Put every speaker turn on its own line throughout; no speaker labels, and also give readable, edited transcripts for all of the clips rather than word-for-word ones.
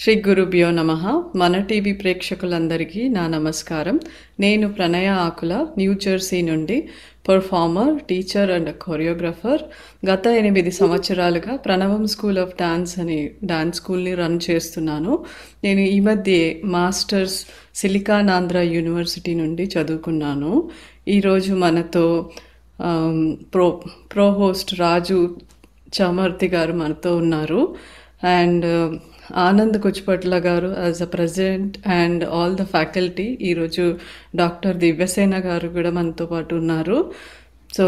శ్రీ గురుభ్యో నమః. మన టీవీ ప్రేక్షకులందరికీ నా నమస్కారం. నేను ప్రణయ ఆకుల, న్యూ జెర్సీ నుండి పర్ఫార్మర్, టీచర్ అండ్ కొరియోగ్రాఫర్. గత 8 సంవత్సరాలుగా ప్రణవం స్కూల్ ఆఫ్ డాన్స్ అనే డాన్స్ స్కూల్ని రన్ చేస్తున్నాను. నేను ఈ మధ్యే మాస్టర్స్ సిలికానాంధ్ర యూనివర్సిటీ నుండి చదువుకున్నాను. ఈరోజు మనతో ఆమ్, ప్రో ప్రో హోస్ట్ రాజు చామర్తి గారు మనతో ఉన్నారు. అండ్ ఆనంద్ కుచ్పట్ల గారు as a president and all the faculty. ఈరోజు డాక్టర్ దివ్యసేన గారు కూడా మనతో పాటు ఉన్నారు. సో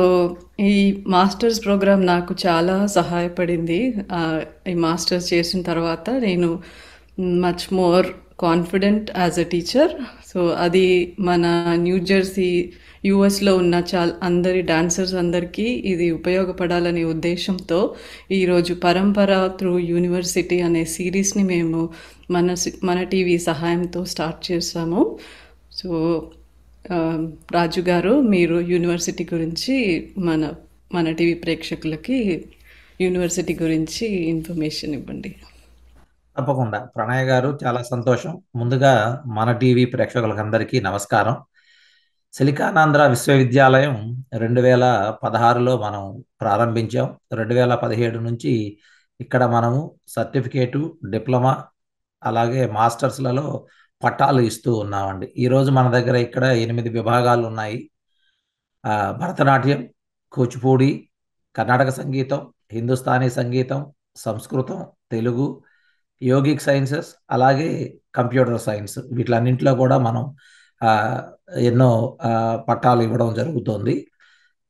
ఈ మాస్టర్స్ ప్రోగ్రామ్ నాకు చాలా సహాయపడింది. ఈ మాస్టర్స్ చేసిన తర్వాత నేను much more confident as a teacher. So అది మన న్యూ జెర్సీ యూఎస్లో ఉన్న అందరి డాన్సర్స్ అందరికీ ఇది ఉపయోగపడాలనే ఉద్దేశంతో ఈరోజు పరంపర త్రూ యూనివర్సిటీ అనే సిరీస్ని మేము మన టీవీ సహాయంతో స్టార్ట్ చేసాము. సో రాజు గారు, మీరు యూనివర్సిటీ గురించి మన మన టీవీ ప్రేక్షకులకి యూనివర్సిటీ గురించి ఇన్ఫర్మేషన్ ఇవ్వండి.
తప్పకుండా ప్రణయ్ గారు, చాలా సంతోషం. ముందుగా మన టీవీ ప్రేక్షకులకందరికీ నమస్కారం. సిలికానాంధ్ర విశ్వవిద్యాలయం 2016లో మనం ప్రారంభించాం. 2017 నుంచి ఇక్కడ మనము సర్టిఫికేటు, డిప్లొమా, అలాగే మాస్టర్స్లలో పట్టాలు ఇస్తూ ఉన్నామండి. ఈరోజు మన దగ్గర ఇక్కడ 8 విభాగాలు ఉన్నాయి. భరతనాట్యం, కూచిపూడి, కర్ణాటక సంగీతం, హిందుస్థానీ సంగీతం, సంస్కృతం, తెలుగు, యోగిక్ సైన్సెస్, అలాగే కంప్యూటర్ సైన్స్. వీటిలన్నింటిలో కూడా మనం ఆ, ఎన్నో పట్టాలు ఇవ్వడం జరుగుతోంది.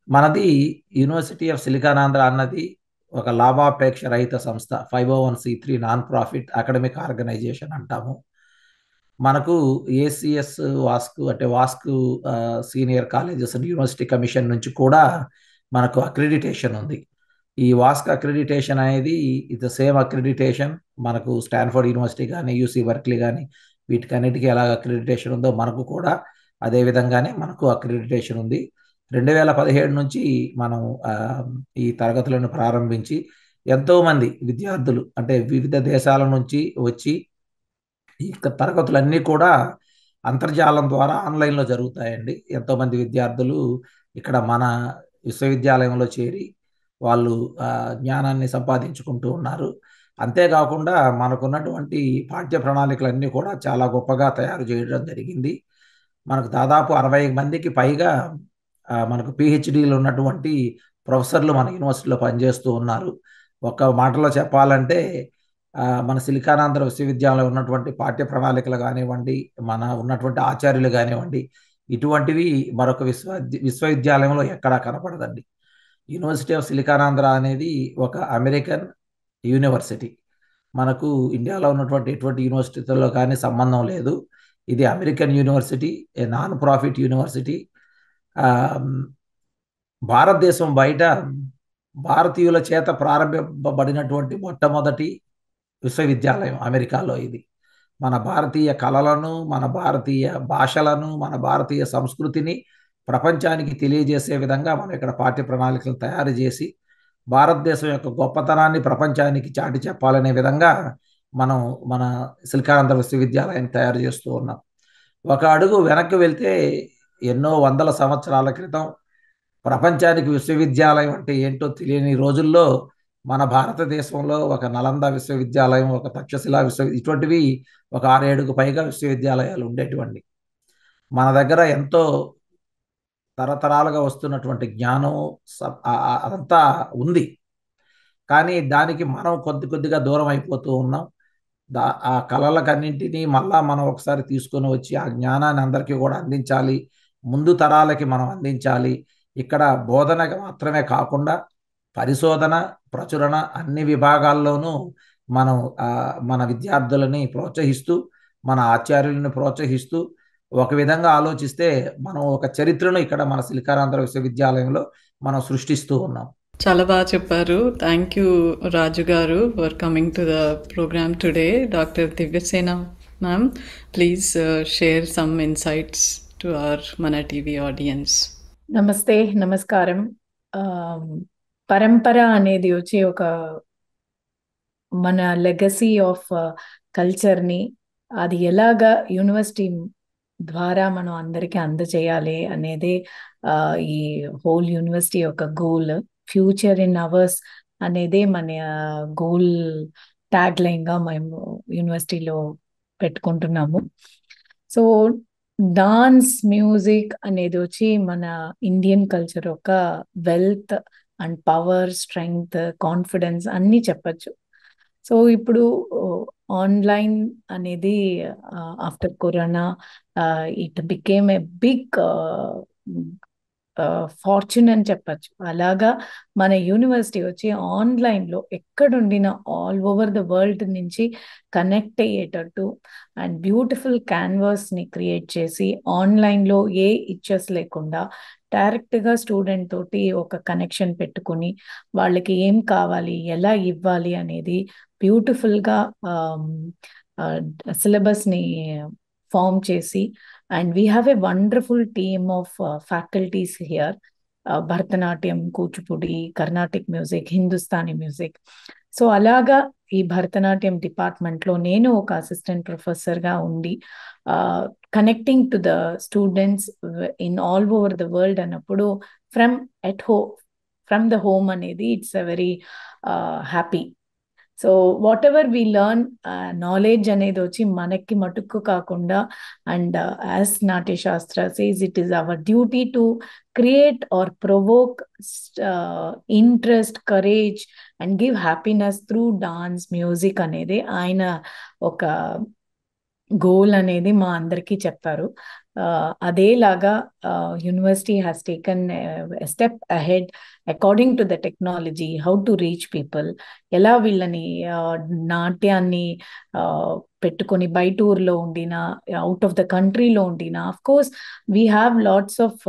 మనది యూనివర్సిటీ ఆఫ్ సిలికానాంధ్ర అన్నది ఒక లాభాపేక్ష రహిత సంస్థ, 501(c)(3) non profit academic organisation అంటాము. మనకు ఏసిఎస్ వాస్కు అంటే వాస్కు senior colleges and university commission నుంచి కూడా మనకు అక్రిడిటేషన్ ఉంది. ఈ వాస్క్ అక్రిడిటేషన్ అనేది ఇది సేమ్ అక్రిడిటేషన్ మనకు స్టాన్ఫోర్డ్ యూనివర్సిటీ కానీ, యూసీ బర్క్లీ కానీ, వీటికన్నిటికీ ఎలా అక్రిడిటేషన్ ఉందో మనకు కూడా అదే విధంగానే మనకు అక్రిడిటేషన్ ఉంది. 2017 నుంచి మనం ఈ తరగతులను ప్రారంభించి ఎంతోమంది విద్యార్థులు అంటే వివిధ దేశాల నుంచి వచ్చి ఈ తరగతులన్నీ కూడా అంతర్జాలం ద్వారా ఆన్లైన్లో జరుగుతాయండి. ఎంతోమంది విద్యార్థులు ఇక్కడ మన విశ్వవిద్యాలయంలో చేరి వాళ్ళు జ్ఞానాన్ని సంపాదించుకుంటూ ఉన్నారు. అంతేకాకుండా మనకున్నటువంటి పాఠ్య ప్రణాళికలన్నీ కూడా చాలా గొప్పగా తయారు చేయడం జరిగింది. మనకు దాదాపు 60 మందికి పైగా మనకు పిహెచ్డీలు ఉన్నటువంటి ప్రొఫెసర్లు మన యూనివర్సిటీలో పనిచేస్తూ ఉన్నారు. ఒక మాటలో చెప్పాలంటే మన సిలికానాంధ్ర విశ్వవిద్యాలయంలో ఉన్నటువంటి పాఠ్య ప్రణాళికలు కానివ్వండి, మన ఉన్నటువంటి ఆచార్యులు కానివ్వండి, ఇటువంటివి మరొక విశ్వవిద్యాలయంలో ఎక్కడా కనపడదండి. యూనివర్సిటీ ఆఫ్ సిలికానాంధ్ర అనేది ఒక అమెరికన్ యూనివర్సిటీ. మనకు ఇండియాలో ఉన్నటువంటి ఎటువంటి యూనివర్సిటీతో కానీ సంబంధం లేదు. ఇది అమెరికన్ యూనివర్సిటీ, ఏ నాన్ ప్రాఫిట్ యూనివర్సిటీ. భారతదేశం బయట భారతీయుల చేత ప్రారంభింపబడినటువంటి మొట్టమొదటి విశ్వవిద్యాలయం అమెరికాలో ఇది. మన భారతీయ కళలను, మన భారతీయ భాషలను, మన భారతీయ సంస్కృతిని ప్రపంచానికి తెలియజేసే విధంగా మనం ఇక్కడ పాఠ్య ప్రణాళికలు తయారు చేసి భారతదేశం యొక్క గొప్పతనాన్ని ప్రపంచానికి చాటి చెప్పాలనే విధంగా మనం మన సిలికానాంధ్ర విశ్వవిద్యాలయాన్ని తయారు చేస్తూ ఉన్నాం. ఒక అడుగు వెనక్కి వెళ్తే ఎన్నో వందల సంవత్సరాల క్రితం ప్రపంచానికి విశ్వవిద్యాలయం అంటే ఏంటో తెలియని రోజుల్లో మన భారతదేశంలో ఒక నలంద విశ్వవిద్యాలయం, ఒక తక్షశిలా ఇటువంటివి ఒక 6-7కు పైగా విశ్వవిద్యాలయాలు ఉండేటువంటి. మన దగ్గర ఎంతో తరతరాలుగా వస్తున్నటువంటి జ్ఞానం అదంతా ఉంది. కానీ దానికి మనం కొద్దిగా దూరం అయిపోతూ ఉన్నాం. ఆ కళలకన్నింటినీ మళ్ళా మనం ఒకసారి తీసుకొని వచ్చి ఆ జ్ఞానాన్ని అందరికీ కూడా అందించాలి, ముందు తరాలకి మనం అందించాలి. ఇక్కడ బోధనకి మాత్రమే కాకుండా పరిశోధన, ప్రచురణ అన్ని విభాగాల్లోనూ మనం మన విద్యార్థులని ప్రోత్సహిస్తూ, మన ఆచార్యులను ప్రోత్సహిస్తూ, ఒక విధంగా ఆలోచిస్తే మనం ఒక చరిత్రను ఇక్కడ మన సిలికానాంధ్ర విశ్వవిద్యాలయంలో మనం సృష్టిస్తూ ఉన్నాం.
చాలా బాగా చెప్పారు. Thank you Raju garu for coming to the programme today. Doctor Divyasena ma'am, please share some insights to our Mana TV audience.
నమస్తే, నమస్కారం. పరంపర అనేది వచ్చి ఒక మన లెగసీ ఆఫ్ కల్చర్ని అది ఎలాగా యూనివర్సిటీ ద్వారా మనం అందరికీ అందజేయాలి అనేది ఈ హోల్ యూనివర్సిటీ యొక్క గోల్. ఫ్యూచర్ ఇన్ అవర్స్ అనేదే మన గోల్ ట్యాగ్ లైన్గా మేము యూనివర్సిటీలో పెట్టుకుంటున్నాము. సో డాన్స్ మ్యూజిక్ అనేది వచ్చి మన ఇండియన్ కల్చర్ యొక్క wealth and power, strength, confidence అన్నీ చెప్పచ్చు. సో ఇప్పుడు ఆన్లైన్ అనేది after corona it became a big fortune అని చెప్పచ్చు. అలాగా మన యూనివర్సిటీ వచ్చి ఆన్లైన్లో ఎక్కడుండినా ఆల్ ఓవర్ ద వరల్డ్ నుంచి కనెక్ట్ అయ్యేటట్టు అండ్ బ్యూటిఫుల్ క్యాన్వాస్ని క్రియేట్ చేసి ఆన్లైన్లో ఏ ఇచ్చెస్ లేకుండా డైరెక్ట్గా స్టూడెంట్ తోటి ఒక కనెక్షన్ పెట్టుకుని వాళ్ళకి ఏం కావాలి, ఎలా ఇవ్వాలి అనేది బ్యూటిఫుల్గా సిలబస్ని ఫామ్ చేసి, and we have a wonderful team of faculties here. Bharatanatyam, Kuchipudi, Carnatic music, Hindustani music. So అలాగా ఈ భరతనాట్యం డిపార్ట్మెంట్లో నేను ఒక అసిస్టెంట్ ప్రొఫెసర్గా ఉండి connecting to the students in all over the world అన్నప్పుడు ఫ్రమ్ ద హోమ్ అనేది it's a very happy. So what ever we learn knowledge అనేది వచ్చి మనకి మటుకు కాకుండా, and as Natyashastra says it is our duty to create are provoke interest, courage and give happiness through dance, music అనేది ఆయన ఒక goal అనేది మా అందరికీ చెప్పారు. అదేలాగా university has taken step ahead according to the technology, how to reach people, ఎలా వీళ్ళని నాట్యాన్ని పెట్టుకొని బయట ఊర్లో ఉండినా, అవుట్ ఆఫ్ ద కంట్రీలో ఉండినా, of course we have lots of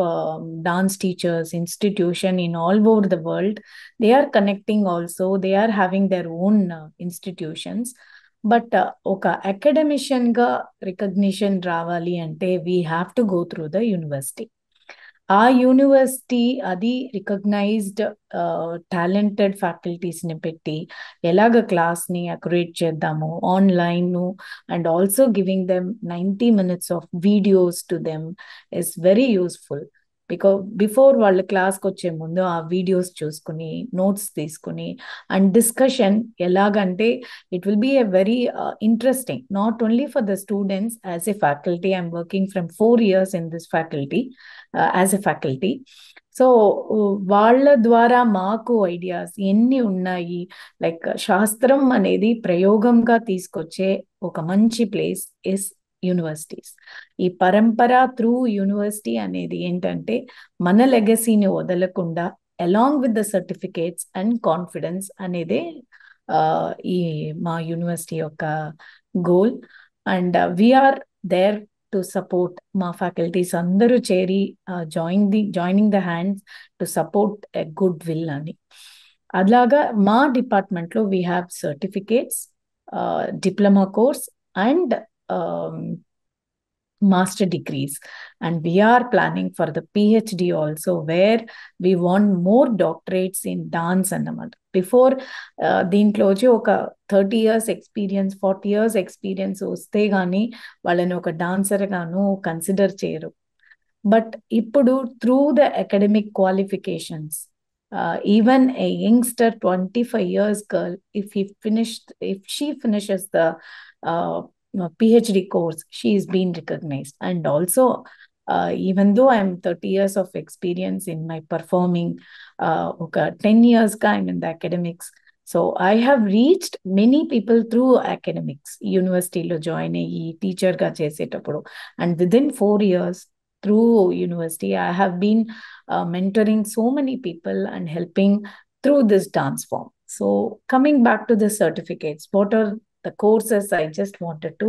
dance teachers institution in all over the world. They are connecting also, they are having their own institutions. But ఒక అకాడమిషియన్గా రికగ్నిషన్ రావాలి అంటే we have to go through the university. ఆ university అది recognized talented ఫ్యాకల్టీస్ని పెట్టి ఎలాగ క్లాస్ని అక్యురేట్ చేద్దాము online, and also giving them 90 minutes of videos to them is very useful. Before వాళ్ళ క్లాస్కి వచ్చే ముందు ఆ వీడియోస్ చూసుకుని, నోట్స్ తీసుకుని, అండ్ డిస్కషన్ ఎలాగంటే it will be a very interesting, not only for the students. As a faculty I'm working from 4 years in this faculty as a faculty. So వాళ్ళ ద్వారా మాకు ఐడియాస్ ఎన్ని ఉన్నాయి, లైక్ శాస్త్రం అనేది ప్రయోగంగా తీసుకొచ్చే ఒక మంచి ప్లేస్ ఇస్ యూనివర్సిటీస్. ఈ పరంపర త్రూ యూనివర్సిటీ అనేది ఏంటంటే మన లెగసీని వదలకుండా along with the certificates and confidence అనేదే ఈ మా యూనివర్సిటీ యొక్క goal. And we're there to support. మా ఫ్యాకల్టీస్ అందరూ చేరి joining the hands to support a good will అని. అలాగా మా డిపార్ట్మెంట్లో we have certificates, diploma course and master degrees, and we are planning for the PhD also, where we want more doctorates in dance అన్నమాట. Before దీంట్లో వచ్చి ఒక 30 years experience, 40 years experience వస్తే కానీ వాళ్ళని ఒక డాన్సర్ గాను కన్సిడర్ చేయరు. బట్ ఇప్పుడు through the academic qualifications, even a youngster 25 years girl, if she finishes the PhD course, she is being recognized. And also even though I am 30 years of experience in my performing, 10 years I'm in the academics, so I have reached many people through academics. University lo join ayi teacher ga chesetappudu, and within 4 years through university I have been mentoring so many people and helping through this dance form. So coming back to the certificates, what are the courses I just wanted to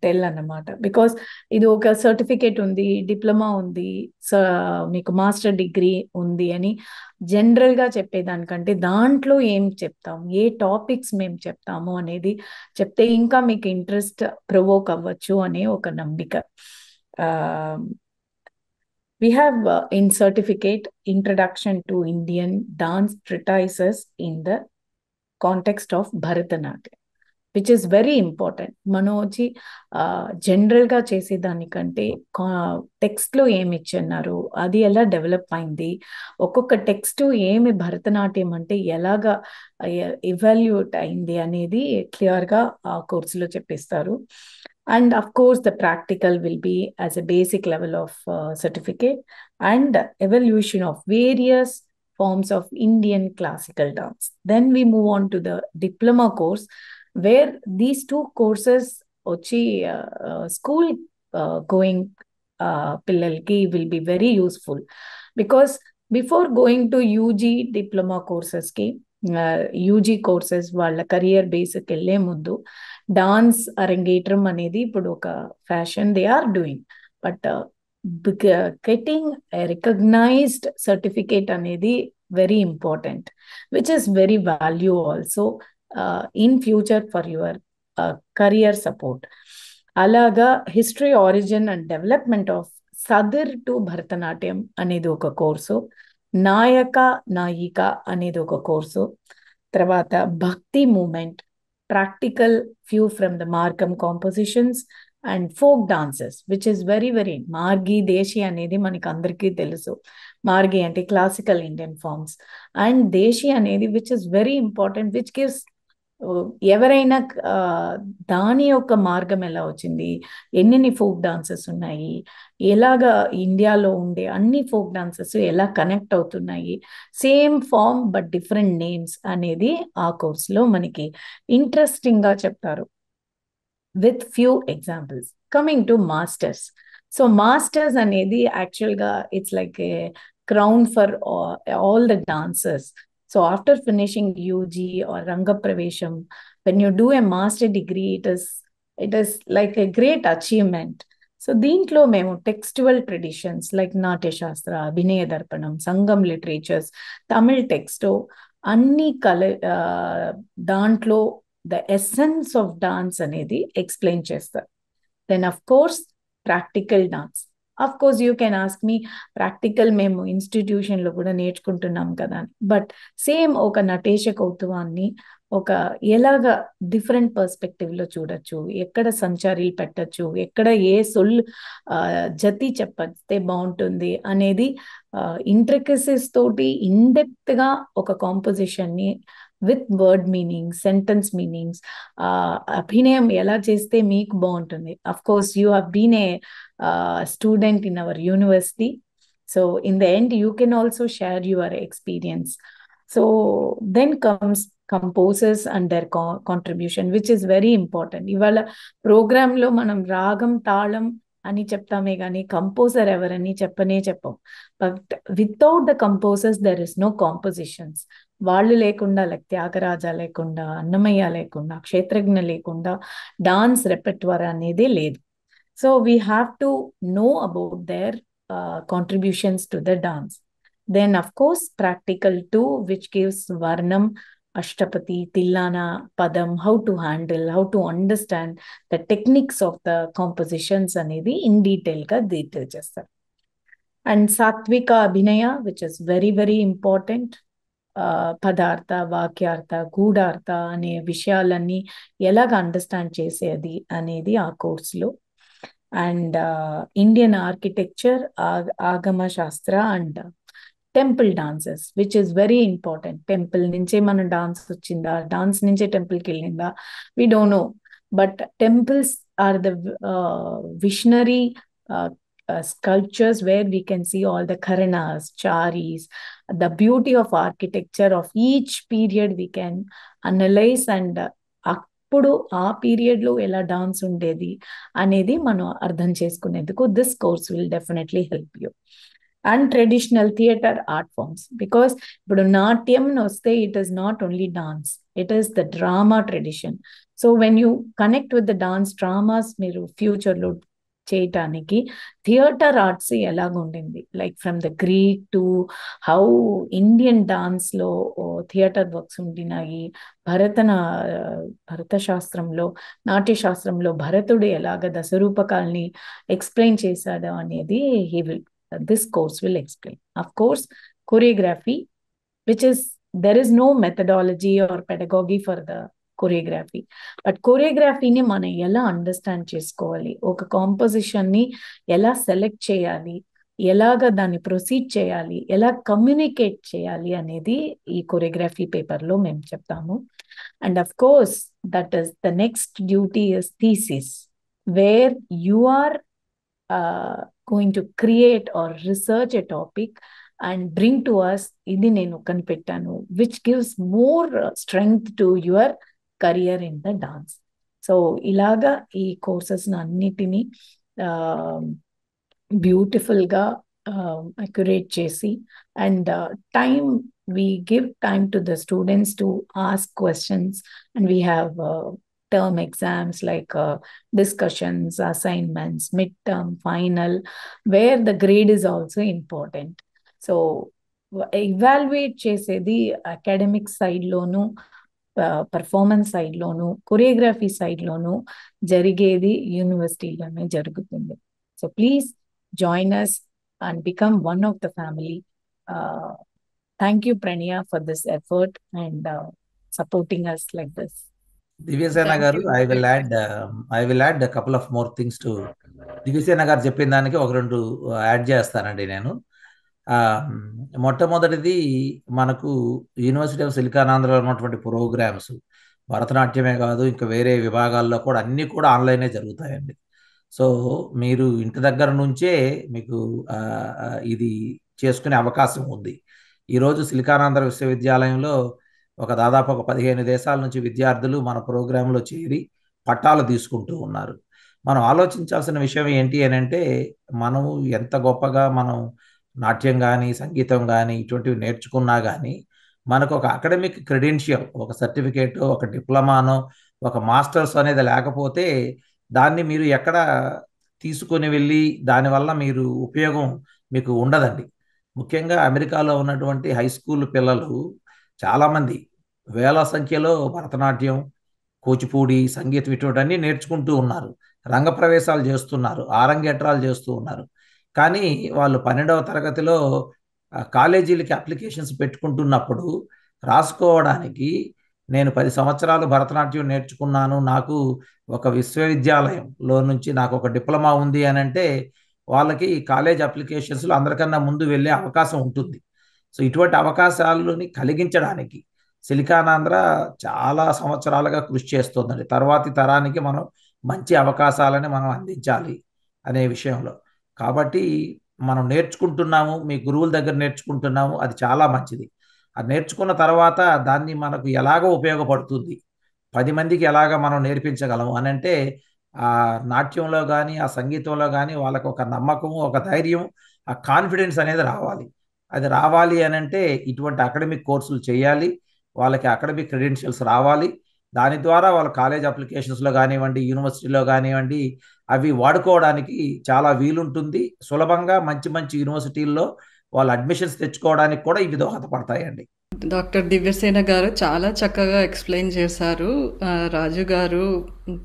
tell అన్నమాట. Because ఇది ఒక certificate ఉంది, diploma ఉంది, మీకు master degree ఉంది అని జనరల్గా చెప్పేదానికంటే దాంట్లో ఏం చెప్తాం, ఏ టాపిక్స్ మేము చెప్తాము అనేది చెప్తే ఇంకా మీకు ఇంట్రెస్ట్ ప్రొవోక్ అవ్వచ్చు అనే ఒక నమ్మిక. We have in certificate Introduction to Indian Dance Treatises in the context of Bharatanatyam. Which is very important. మనం వచ్చి జనరల్గా చేసేదానికంటే టెక్స్ట్లో ఏమి ఇచ్చున్నారు, అది ఎలా డెవలప్ అయింది, ఒక్కొక్క టెక్స్ట్ ఏమి భరతనాట్యం అంటే ఎలాగా ఇవాల్యుయేట్ అయింది అనేది క్లియర్గా ఆ కోర్సులో చెప్పిస్తారు. And of course, the practical will be as a basic level of certificate and evaluation of various forms of Indian classical dance. Then we move on to the diploma course, where these two courses వచ్చి school going పిల్లలకి will be very useful, because before going to UG diploma courses కి UG courses వాళ్ళ career బేస్కి వెళ్ళే ముందు dance అరంగేట్రం అనేది ఇప్పుడు ఒక fashion they are doing. But getting recognised certificate అనేది very important, which is very value also in future for your career support. అలాగా history, origin and development of Sadir to Bharatanatyam అనేది ఒక కోర్సు, నాయక నాయిక అనేది ఒక కోర్సు, తర్వాత bhakti movement, practical few from the margam compositions and folk dances, which is very very margi desi అనేది మనకి అందరికీ తెలుసు. మార్గి అంటే classical Indian forms, and desi అనేది which is very important, which gives ఎవరైనా దాని యొక్క మార్గం ఎలా వచ్చింది, ఎన్ని ఫోక్ డాన్సెస్ ఉన్నాయి, ఎలాగా ఇండియాలో ఉండే అన్ని ఫోక్ డాన్సెస్ ఎలా కనెక్ట్ అవుతున్నాయి, same form but different names అనేది ఆ కోర్సులో మనకి ఇంట్రెస్టింగ్గా చెప్తారు with few examples. Coming to masters. So masters అనేది యాక్చువల్గా it's like a crown for all the dancers. So after finishing UG or Ranga Pravesham, when you do a master degree, it is like a great achievement. So దీంట్లో మేము textual traditions like Natya Shastra, Abhinaya Darpanam, Sangam literatures, Tamil text అన్ని దాంట్లో the essence of dance అనేది explain చేస్తారు. Then of course practical dance. Of course you can ask me, practical మేము ఇన్స్టిట్యూషన్లో కూడా నేర్చుకుంటున్నాం కదా, బట్ సేమ్ ఒక నటేశ కౌతువాన్ని ఒక ఎలాగా డిఫరెంట్ పర్స్పెక్టివ్లో చూడొచ్చు, ఎక్కడ సంచారీలు పెట్టచ్చు, ఎక్కడ ఏ జతి చెప్పతే బాగుంటుంది అనేది ఇంట్రికసీస్ తోటి ఇన్డెప్త్గా ఒక కాంపోజిషన్ని with word meanings, sentence meanings, అభినయం ఎలా చేస్తే మీకు బాగుంటుంది. Of course you have been a student in our university, so in the end you can also share your experience. So then comes composers and their contribution, which is very important. ఇవాళ ప్రోగ్రాంలో మనం రాగం తాళం అని చెప్తామే కానీ composer ఎవరని చెప్పం. But without the composers there is no compositions. వాళ్ళు లేకుండా, లైక్ త్యాగరాజ లేకుండా, అన్నమయ్య లేకుండా, క్షేత్రజ్ఞ లేకుండా డాన్స్ రెపెట్వర్ అనేది లేదు. So we have to know about their contributions to the dance. Then of course practical too, which gives varnam, ashtapati, tillana, padam, how to handle, how to understand the techniques of the compositions అనేది in detail గా detail చేస్తారు. And satvika abhinaya, which is very very important. పదార్థ, వాక్యార్థ, గూఢార్థ అనే విషయాలన్నీ ఎలాగ understand చేసేది అనేది ఆ కోర్సులో. And Indian architecture, Agama Shastra and temple dances, which is very important. Temple నుంచే మన డాన్స్ వచ్చిందా, డాన్స్ నుంచే టెంపుల్కి వెళ్ళిందా, we don't know. But temples are the visionary sculptures where we can see all the karanas, charis, the beauty of architecture of each period we can analyze, and అప్పుడు ఆ పీరియడ్లో ఎలా డాన్స్ ఉండేది అనేది మనం అర్థం చేసుకునేందుకు this course will definitely help you. And traditional theatre art forms, because ఇప్పుడు నాట్యం వస్తే it is not only dance, it is the drama tradition. So when you connect with the dance dramas మీరు ఫ్యూచర్లో చేయటానికి థియేటర్ ఆర్ట్స్ ఎలాగుండింది, like from the Greek to how Indian డాన్స్లో theatre works ఉండినాయి, భరత శాస్త్రంలో, నాట్య శాస్త్రంలో భరతుడు ఎలాగ దశరూపకాల్ని ఎక్స్ప్లెయిన్ చేశాడు అనేది this course will explain. Of course choreography, which is there is no methodology or pedagogy for the choreography. But కొరియోగ్రఫీని మనం ఎలా అండర్స్టాండ్ చేసుకోవాలి, ఒక కాంపోజిషన్ని ఎలా సెలెక్ట్ చేయాలి, ఎలాగ దాన్ని ప్రొసీడ్ చేయాలి, ఎలా కమ్యూనికేట్ చేయాలి అనేది ఈ కొరియోగ్రఫీ పేపర్లో మేము చెప్తాము. And of course that is the next duty is thesis, where you are going to create or research a topic and bring to us, ఇది నేను కనిపెట్టాను, which gives more strength to your career in the dance. So ఇలాగా ఈ courses అన్నిటినీ బ్యూటిఫుల్గా accurate చేసి, and time we give time to the students to ask questions, and we have term exams like discussions, assignments, midterm, final, where the grade is also important. So evaluate చేసేది academic side లోను, performance side లోను, choreography side లోను జరిగేది యూనివర్సిటీలోనే జరుగుతుంది. So please join us and become one of the family. Thank you, Prania, for this effort and supporting us like this.
Divyasena
thank
garu,
you.
I will add a couple of more things to Divyasena garu చెప్పిన దానికి ఒక రెండు add చేస్తానండి నేను. మొట్టమొదటిది, మనకు university of సిలికానాంధ్రలో ఉన్నటువంటి programmes భరతనాట్యమే కాదు, ఇంకా వేరే విభాగాల్లో కూడా అన్నీ కూడా ఆన్లైనే జరుగుతాయండి. సో మీరు ఇంటి దగ్గర నుంచే మీకు ఇది చేసుకునే అవకాశం ఉంది. ఈరోజు సిలికానాంధ్ర విశ్వవిద్యాలయంలో దాదాపు 15 దేశాల నుంచి విద్యార్థులు మన ప్రోగ్రాంలో చేరి పట్టాలు తీసుకుంటూ ఉన్నారు. మనం ఆలోచించాల్సిన విషయం ఏంటి అని అంటే, మనం ఎంత గొప్పగా మనం నాట్యం కానీ సంగీతం కానీ ఇటువంటివి నేర్చుకున్నా కానీ మనకు ఒక అకాడమిక్ క్రెడెన్షియల్, ఒక సర్టిఫికేట్, ఒక డిప్లొమానో, ఒక మాస్టర్స్ అనేది లేకపోతే దాన్ని మీరు ఎక్కడ తీసుకొని వెళ్ళి దానివల్ల మీరు ఉపయోగం మీకు ఉండదండి. ముఖ్యంగా అమెరికాలో ఉన్నటువంటి హై స్కూల్ పిల్లలు చాలామంది వేల సంఖ్యలో భరతనాట్యం, కూచిపూడి, సంగీతం ఇటువంటివన్నీ నేర్చుకుంటూ ఉన్నారు, రంగప్రవేశాలు చేస్తున్నారు, ఆరంగేట్రాలు చేస్తూ ఉన్నారు. కానీ వాళ్ళు 12వ తరగతిలో కాలేజీలకి అప్లికేషన్స్ పెట్టుకుంటున్నప్పుడు రాసుకోవడానికి, నేను 10 సంవత్సరాలు భరతనాట్యం నేర్చుకున్నాను, నాకు ఒక విశ్వవిద్యాలయంలో నుంచి నాకు ఒక డిప్లొమా ఉంది అని అంటే వాళ్ళకి కాలేజ్ అప్లికేషన్స్లో అందరికన్నా ముందు వెళ్ళే అవకాశం ఉంటుంది. సో ఇటువంటి అవకాశాలని కలిగించడానికి సిలికానాంధ్ర చాలా సంవత్సరాలుగా కృషి చేస్తుందండి. తర్వాతి తరానికి మనం మంచి అవకాశాలని మనం అందించాలి అనే విషయంలో. కాబట్టి మనం నేర్చుకుంటున్నాము, మీ గురువుల దగ్గర నేర్చుకుంటున్నాము, అది చాలా మంచిది. అది నేర్చుకున్న తర్వాత దాన్ని మనకు ఎలాగో ఉపయోగపడుతుంది, 10 మందికి ఎలాగ మనం నేర్పించగలము అని అంటే, ఆ నాట్యంలో కానీ ఆ సంగీతంలో కానీ వాళ్ళకు ఒక నమ్మకము, ఒక ధైర్యం, ఆ కాన్ఫిడెన్స్ అనేది రావాలి. అది రావాలి అని అంటే ఇటువంటి అకాడమిక్ కోర్సులు చేయాలి, వాళ్ళకి అకాడమిక్ క్రెడెన్షియల్స్ రావాలి. దాని ద్వారా వాళ్ళ కాలేజ్ అప్లికేషన్స్లో కానివ్వండి, యూనివర్సిటీలో కానివ్వండి, అవి వాడుకోవడానికి చాలా వీలుంటుంది. సులభంగా మంచి మంచి యూనివర్సిటీల్లో వాళ్ళు అడ్మిషన్స్ తెచ్చుకోవడానికి కూడా ఇవి దోహదపడతాయండి.
డాక్టర్ దివ్యసేన గారు చాలా చక్కగా ఎక్స్ప్లెయిన్ చేశారు. రాజు గారు,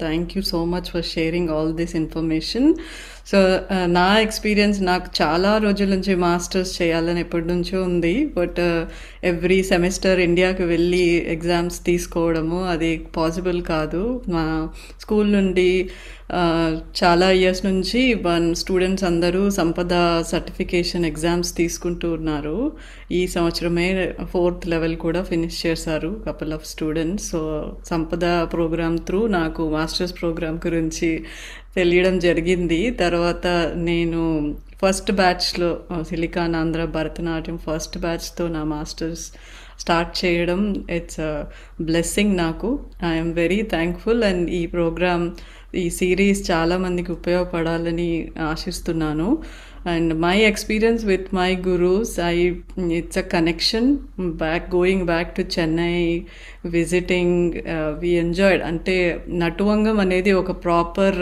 thank you so much for sharing all this information. So నా ఎక్స్పీరియన్స్, నాకు చాలా రోజుల నుంచి మాస్టర్స్ చేయాలని ఎప్పటి నుంచో ఉంది. బట్ ఎవ్రీ సెమిస్టర్ ఇండియాకి వెళ్ళి ఎగ్జామ్స్ తీసుకోవడము అది పాసిబుల్ కాదు. మా స్కూల్ నుండి చాలా ఇయర్స్ నుంచి స్టూడెంట్స్ అందరూ సంపద సర్టిఫికేషన్ ఎగ్జామ్స్ తీసుకుంటూ ఉన్నారు. ఈ సంవత్సరమే 4th లెవెల్ కూడా ఫినిష్ చేశారు కపుల్ ఆఫ్ స్టూడెంట్స్. సో సంపద ప్రోగ్రామ్ త్రూ నాకు మాస్టర్స్ ప్రోగ్రామ్ గురించి తెలియడం జరిగింది. తర్వాత నేను ఫస్ట్ బ్యాచ్లో సిలికానాంధ్ర భరతనాట్యం ఫస్ట్ బ్యాచ్తో నా మాస్టర్స్ స్టార్ట్ చేయడం ఇట్స్ బ్లెస్సింగ్ నాకు. I'm very thankful. అండ్ ఈ ప్రోగ్రామ్, ఈ సిరీస్ చాలామందికి ఉపయోగపడాలని ఆశిస్తున్నాను. And my experience with my gurus, it's a connection going back to Chennai, visiting, we enjoyed. అంటే నటువంగం అనేది ఒక ప్రాపర్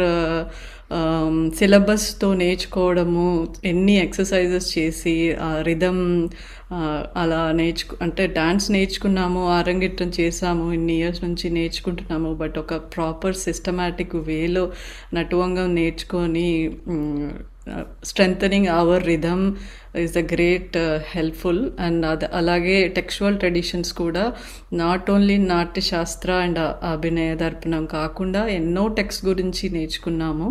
సిలబస్తో నేర్చుకోవడము, ఎన్ని ఎక్సర్సైజెస్ చేసి రిథమ్ అలా అంటే డాన్స్ నేర్చుకున్నాము, ఆరంగేట్రం చేసాము, ఇన్ని ఇయర్స్ నుంచి నేర్చుకుంటున్నాము. బట్ ఒక ప్రాపర్ సిస్టమాటిక్ వేలో నటువంగం నేర్చుకొని strengthening our rhythm is a great helpful. And అలాగే టెక్స్చువల్ ట్రెడిషన్స్ కూడా not only Natyashastra and Abhinaya Darpanam కాకుండా ఎన్నో టెక్స్ట్ గురించి నేర్చుకున్నాము.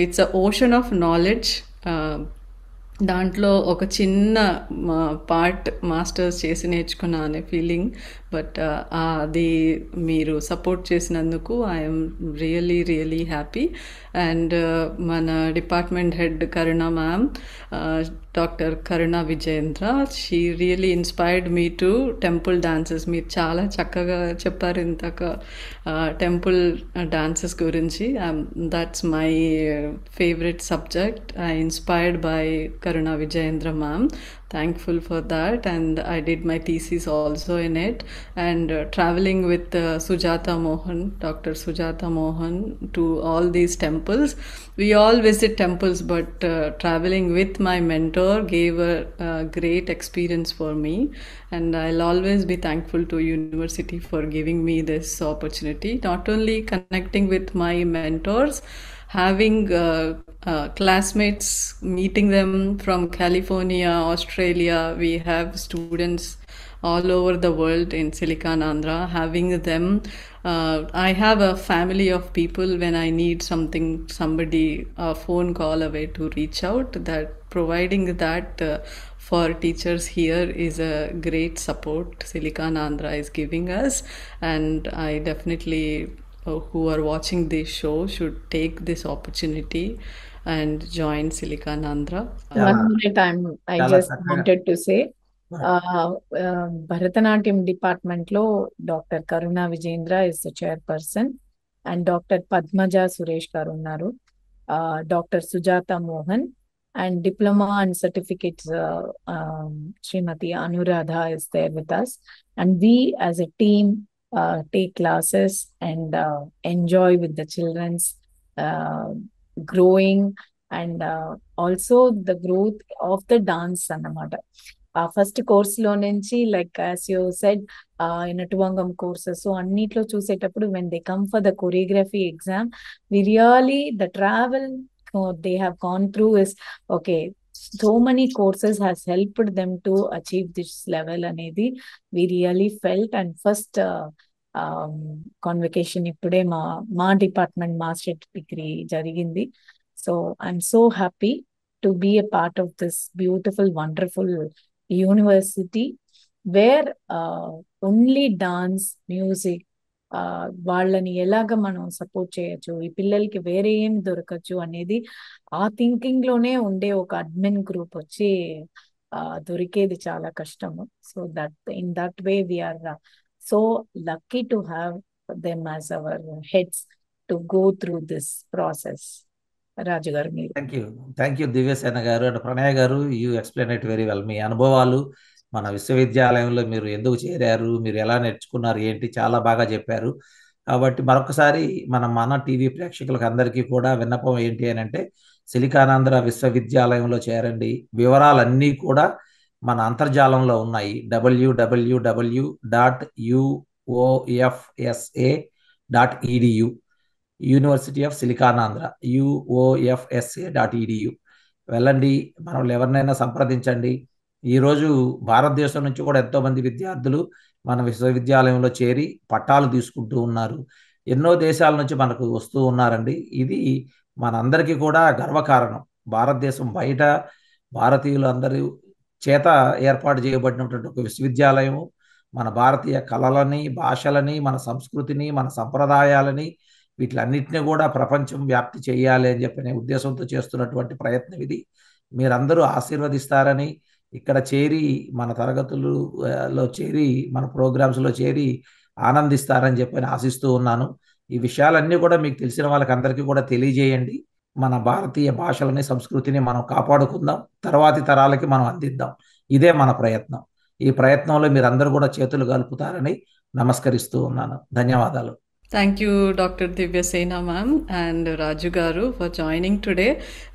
It's a ocean of knowledge. దాంట్లో ఒక చిన్న పార్ట్ మాస్టర్స్ చేసి నేర్చుకున్నా అనే ఫీలింగ్. బట్ అది మీరు సపోర్ట్ చేసినందుకు ఐఎమ్ రియలీ హ్యాపీ. అండ్ మన department head Karuna ma'am, doctor Karuna Vijayendra, she really inspired me to temple dances. మీరు చాలా చక్కగా చెప్పారు ఇంతక టెంపుల్ డాన్సెస్ గురించి. That's my favourite subject. I inspired by Karuna Vijayendra ma'am. Thankful for that, and I did my thesis also in it. And traveling with Sujata Mohan, Dr. Sujata Mohan, to all these temples. We all visit temples, but traveling with my mentor gave a great experience for me, and I'll always be thankful to university for giving me this opportunity. Not only connecting with my mentors, having classmates, meeting them from California, Australia. We have students all over the world in Silicanandra. Having them, I have a family of people. When I need something, somebody, a phone call away to reach out. That providing that for teachers here is a great support Silicanandra is giving us, and I definitely who are watching this show should take this opportunity and join Silicanandra.
One minute, I just wanted to say, Bharatanatyam department lo Dr. Karuna Vijayendra is the chairperson, and Dr. Padmaja Suresh garu unnaru, Dr. Sujata Mohan, and diploma and certificates Srimati Anuradha is there with us, and we as a team take classes and enjoy with the children's growing, and also the growth of the dance annamata. First course lo nunchi, like as you said, Natuvangam courses, so annitlo chusetappudu when they come for the choreography exam, we really, the travel they have gone through is okay. So many courses has helped them to achieve this level anedi we really felt. And first convocation ippude ma department master degree jarigindi. So I'm so happy to be a part of this beautiful, wonderful university where only dance, music, వాళ్ళని ఎలాగ మనం support చేయొచ్చు, ఈ పిల్లలకి వేరే ఏం దొరకచ్చు అనేది ఆ థింకింగ్ లోనే ఉండే ఒక అడ్మిన్ గ్రూప్ వచ్చి దొరికేది చాలా కష్టము. So that in that way we're so lucky to have them as our heads to go through this process. Raju garu meer.
Thank you Divyasena garu and Pranay garu. You explain it very well. మీ అనుభవాలు, మన విశ్వవిద్యాలయంలో మీరు ఎందుకు చేరారు, మీరు ఎలా నేర్చుకున్నారు, ఏంటి చాలా బాగా చెప్పారు. కాబట్టి మరొకసారి మన టీవీ ప్రేక్షకులకు అందరికీ కూడా విన్నపం ఏంటి అని అంటే, సిలికానాంధ్ర విశ్వవిద్యాలయంలో చేరండి. వివరాలన్నీ కూడా మన అంతర్జాలంలో ఉన్నాయి. www.uofsa.edu, university of Siliconandhra, uofsa.edu వెళ్ళండి. మనం ఎవరినైనా సంప్రదించండి. ఈరోజు భారతదేశం నుంచి కూడా ఎంతోమంది విద్యార్థులు మన విశ్వవిద్యాలయంలో చేరి పట్టాలు తీసుకుంటూ ఉన్నారు. ఎన్నో దేశాల నుంచి మనకు వస్తూ ఉన్నారండి. ఇది మనందరికీ కూడా గర్వకారణం. భారతదేశం బయట భారతీయులు అందరూ చేత ఏర్పాటు చేయబడినటువంటి ఒక విశ్వవిద్యాలయము మన భారతీయ కళలని, భాషలని, మన సంస్కృతిని, మన సంప్రదాయాలని, వీటిలన్నిటిని కూడా ప్రపంచం వ్యాప్తి చేయాలి అని చెప్పిన ఉద్దేశంతో చేస్తున్నటువంటి ప్రయత్నం ఇది. మీరందరూ ఆశీర్వదిస్తారని, ఇక్కడ చేరి మన తరగతులలో చేరి మన ప్రోగ్రామ్స్లో చేరి ఆనందిస్తారని చెప్పి ఆశిస్తూ ఉన్నాను. ఈ విషయాలన్నీ కూడా మీకు తెలిసిన వాళ్ళకి అందరికీ కూడా తెలియజేయండి. మన భారతీయ భాషలని, సంస్కృతిని మనం కాపాడుకుందాం, తర్వాతి తరాలకి మనం అందిద్దాం. ఇదే మన ప్రయత్నం. ఈ ప్రయత్నంలో మీరందరూ కూడా చేతులు కలుపుతారని నమస్కరిస్తూ ఉన్నాను. ధన్యవాదాలు.
Thank you, Dr. Divyasena ma'am and Raju garu for joining today.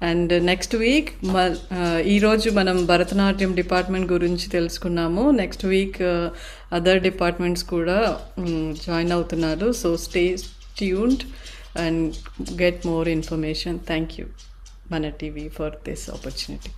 And next week, ee roju manam Bharatanatyam department gurinchi telusukunnamu. Next week other departments kuda join avutunnaru. So stay tuned and get more information. Thank you. Mana TV for this opportunity.